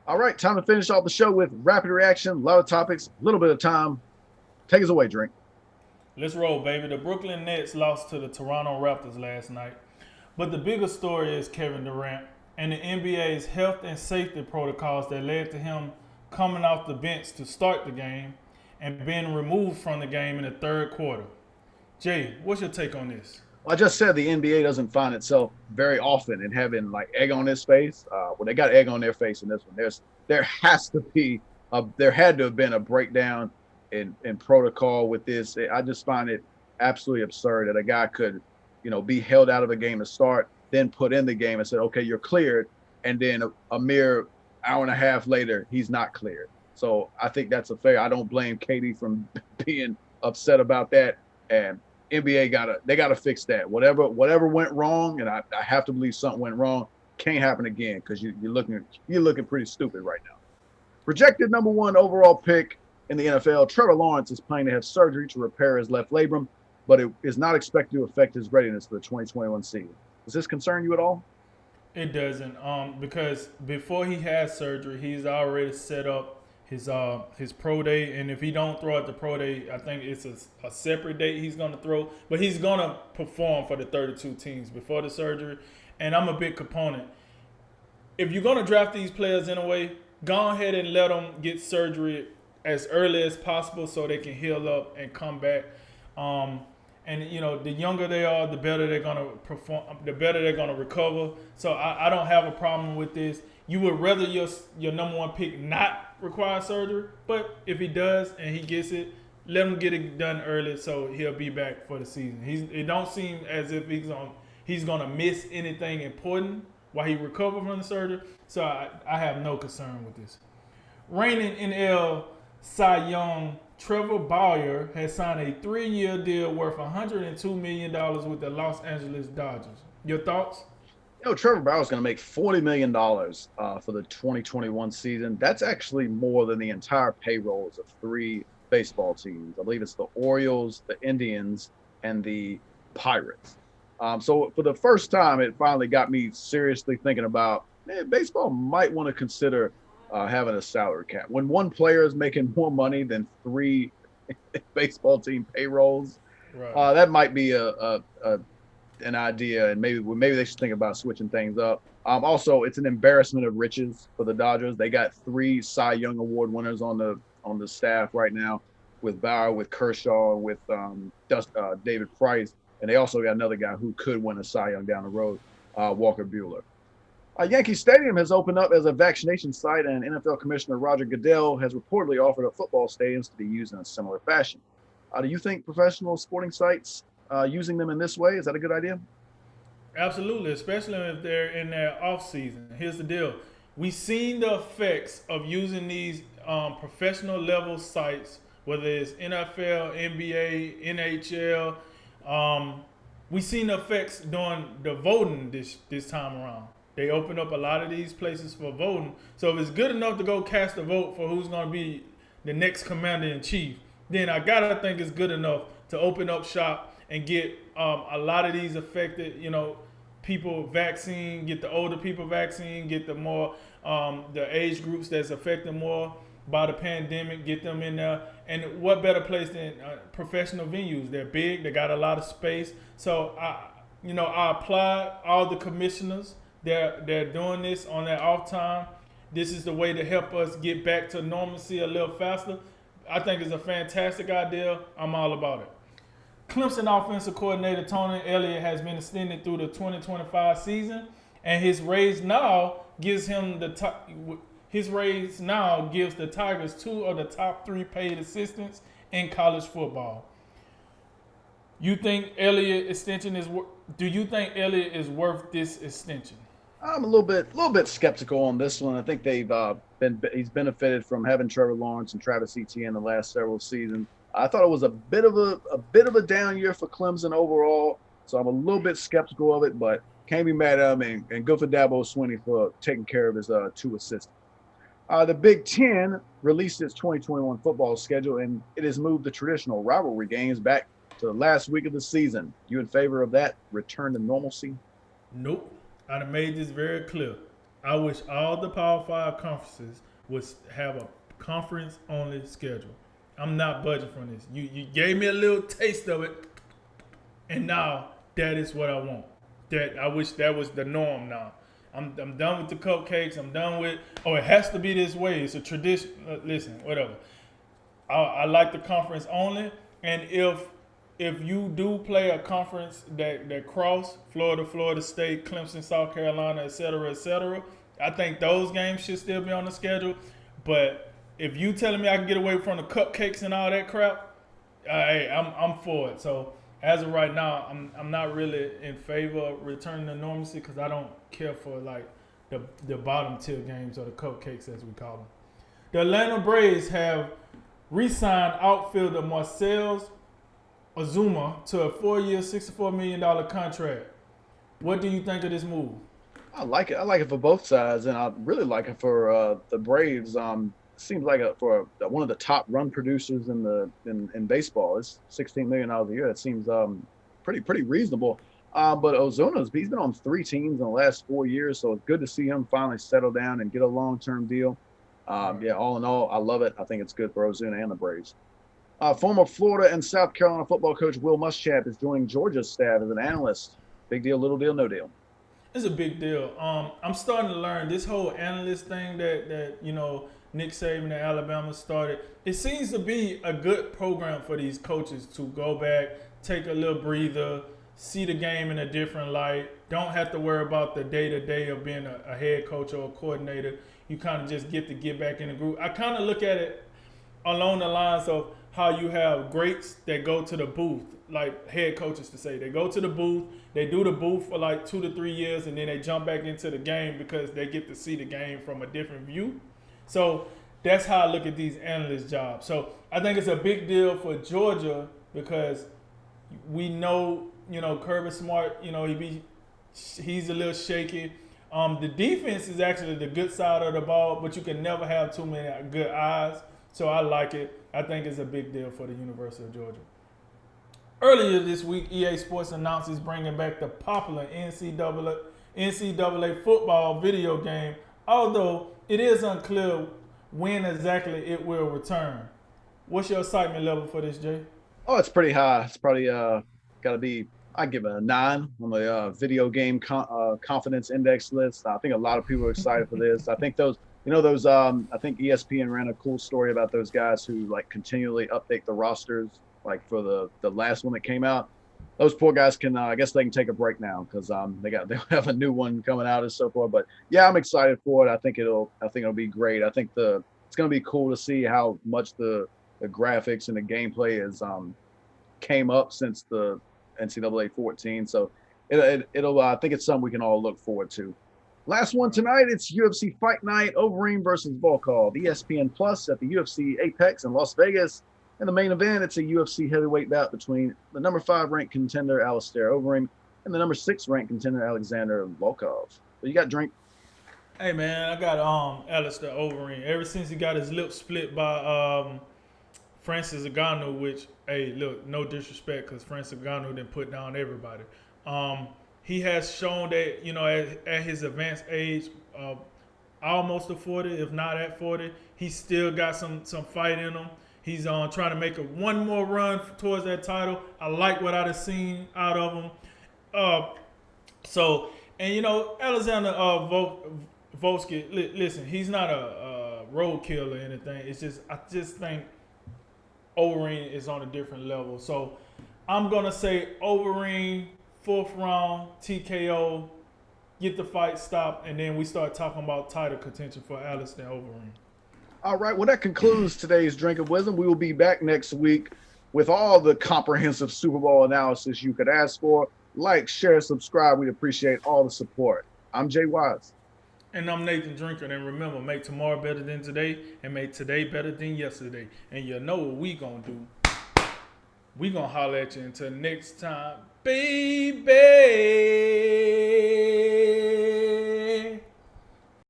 All right, time to finish off the show with rapid reaction. A lot of topics, a little bit of time. Take us away, Drink. Let's roll, baby. The Brooklyn Nets lost to the Toronto Raptors last night. But the bigger story is Kevin Durant and the NBA's health and safety protocols that led to him coming off the bench to start the game and being removed from the game in the third quarter. Jay, what's your take on this? Well, I just said the NBA doesn't find itself very often in having like egg on its face. Well, they got egg on their face in this one. There has to be there had to have been a breakdown in protocol with this. I just find it absolutely absurd that a guy could, be held out of a game to start, then put in the game and said, okay, you're cleared, and then a mere hour and a half later, he's not cleared. So I think that's a fair. I don't blame Katie from being upset about that. And NBA gotta fix that. Whatever went wrong, and I have to believe something went wrong, can't happen again because you're looking pretty stupid right now. Projected number one overall pick in the NFL, Trevor Lawrence is planning to have surgery to repair his left labrum, but it is not expected to affect his readiness for the 2021 season. Does this concern you at all? It doesn't, because before he has surgery, he's already set up his pro day, and if he don't throw at the pro day, I think it's a separate date he's gonna throw, but he's gonna perform for the 32 teams before the surgery, and I'm a big component. If you're gonna draft these players in a way, go ahead and let them get surgery as early as possible so they can heal up and come back. Um, and the younger they are, the better they're gonna perform, the better they're gonna recover. So I don't have a problem with this. You would rather your number one pick not require surgery, but if he does and he gets it, let him get it done early so he'll be back for the season. It don't seem as if he's gonna miss anything important while he recovers from the surgery. So I have no concern with this. Reigning NL Cy Young Trevor Bauer has signed a 3-year deal worth $102 million with the Los Angeles Dodgers. Your thoughts? Trevor Bauer's going to make $40 million for the 2021 season. That's actually more than the entire payrolls of three baseball teams. I believe it's the Orioles, the Indians, and the Pirates. So for the first time, it finally got me seriously thinking about, baseball might want to consider having a salary cap. When one player is making more money than three baseball team payrolls, Right. that might be an idea, and maybe they should think about switching things up. Also, it's an embarrassment of riches for the Dodgers. They got three Cy Young Award winners on the staff right now, with Bauer, with Kershaw, with David Price, and they also got another guy who could win a Cy Young down the road, Walker Buehler. Yankee Stadium has opened up as a vaccination site, and NFL Commissioner Roger Goodell has reportedly offered up football stadiums to be used in a similar fashion. Do you think professional sporting sites using them in this way, is that a good idea? Absolutely, especially if they're in their off season. Here's the deal: we've seen the effects of using these professional level sites, whether it's NFL, NBA, NHL. We've seen the effects during the voting this time around. They opened up a lot of these places for voting. So if it's good enough to go cast a vote for who's going to be the next commander in chief, then I gotta think it's good enough to open up shop and get a lot of these affected, people vaccine, get the older people vaccine, get the more the age groups that's affected more by the pandemic, get them in there. And what better place than professional venues? They're big, they got a lot of space. So I applaud all the commissioners. They're doing this on their off time. This is the way to help us get back to normalcy a little faster. I think it's a fantastic idea. I'm all about it. Clemson offensive coordinator Tony Elliott has been extended through the 2025 season, and his raise now gives the Tigers two of the top three paid assistants in college football. You think Elliott extension is? Do you think Elliott is worth this extension? I'm a little bit skeptical on this one. I think he's benefited from having Trevor Lawrence and Travis Etienne the last several seasons. I thought it was a bit of a down year for Clemson overall, so I'm a little bit skeptical of it, but can't be mad at him, and good for Dabo Swinney for taking care of his two assistants. The Big Ten released its 2021 football schedule, and it has moved the traditional rivalry games back to the last week of the season. You in favor of that return to normalcy? Nope. I done made this very clear. I wish all the Power 5 conferences would have a conference only schedule. I'm not budging from this. You gave me a little taste of it, and now that is what I want. That I wish that was the norm now. I'm done with the cupcakes. I'm done with, oh, it has to be this way. It's a tradition. Listen, whatever. I like the conference only, and if you do play a conference that cross Florida State, Clemson, South Carolina, et cetera, I think those games should still be on the schedule. But if you telling me I can get away from the cupcakes and all that crap, hey, I'm for it. So as of right now, I'm not really in favor of returning to normalcy because I don't care for like the bottom tier games or the cupcakes as we call them. The Atlanta Braves have re-signed outfielder Marcell Ozuna to a 4-year, $64 million contract. What do you think of this move? I like it. I like it for both sides, and I really like it for the Braves. Seems like for one of the top run producers in baseball. It's $16 million a year. It seems pretty reasonable. But Ozuna's he's been on 3 teams in the last 4 years, so it's good to see him finally settle down and get a long-term deal. Yeah, all in all, I love it. I think it's good for Ozuna and the Braves. Former Florida and South Carolina football coach Will Muschamp is joining Georgia's staff as an analyst. Big deal, little deal, no deal. It's a big deal. I'm starting to learn this whole analyst thing that Nick Saban at Alabama started. It seems to be a good program for these coaches to go back, take a little breather, see the game in a different light. Don't have to worry about the day-to-day of being a head coach or a coordinator. You kind of just get back in the group. I kind of look at it along the lines of how you have greats that go to the booth, like head coaches to say. They go to the booth, they do the booth for like 2 to 3 years, and then they jump back into the game because they get to see the game from a different view. So that's how I look at these analyst jobs. So I think it's a big deal for Georgia because we know, Kirby Smart, he's a little shaky. The defense is actually the good side of the ball, but you can never have too many good eyes. So I like it. I think it's a big deal for the University of Georgia. Earlier this week, EA Sports announced it's bringing back the popular NCAA football video game, although it is unclear when exactly it will return. What's your excitement level for this, Jay? Oh, it's pretty high. It's probably got to be. I give it a 9 on the video game confidence index list. I think a lot of people are excited for this. I think those. I think ESPN ran a cool story about those guys who like continually update the rosters. Like for the last one that came out, those poor guys can. I guess they can take a break now because they'll have a new one coming out and so forth. But yeah, I'm excited for it. I think it'll be great. I think it's going to be cool to see how much the graphics and the gameplay has came up since the NCAA 14. So it'll I think it's something we can all look forward to. Last one tonight, it's UFC Fight Night, Overeem versus Volkov, ESPN Plus at the UFC Apex in Las Vegas. In the main event, it's a UFC heavyweight bout between the number 5 ranked contender, Alistair Overeem, and the number 6 ranked contender, Alexander Volkov. So you got drink? Hey, man, I got Alistair Overeem. Ever since he got his lip split by Francis Ngannou, which, hey, look, no disrespect because Francis Ngannou didn't put down everybody. He has shown that, at his advanced age, almost to 40, if not at 40, he still got some fight in him. He's trying to make one more run towards that title. I like what I've seen out of him. Alexander Volsky, listen, he's not a roadkill or anything. I just think Overeem is on a different level. So I'm going to say Overeem, 4th round, TKO, get the fight stopped, and then we start talking about title contention for Alistair Overeem. All right. Well, that concludes today's Drink of Wisdom. We will be back next week with all the comprehensive Super Bowl analysis you could ask for. Like, share, subscribe. We'd appreciate all the support. I'm Jay Wise. And I'm Nathan Drinker. And remember, make tomorrow better than today and make today better than yesterday. And you know what we going to do. We going to holler at you until next time, baby.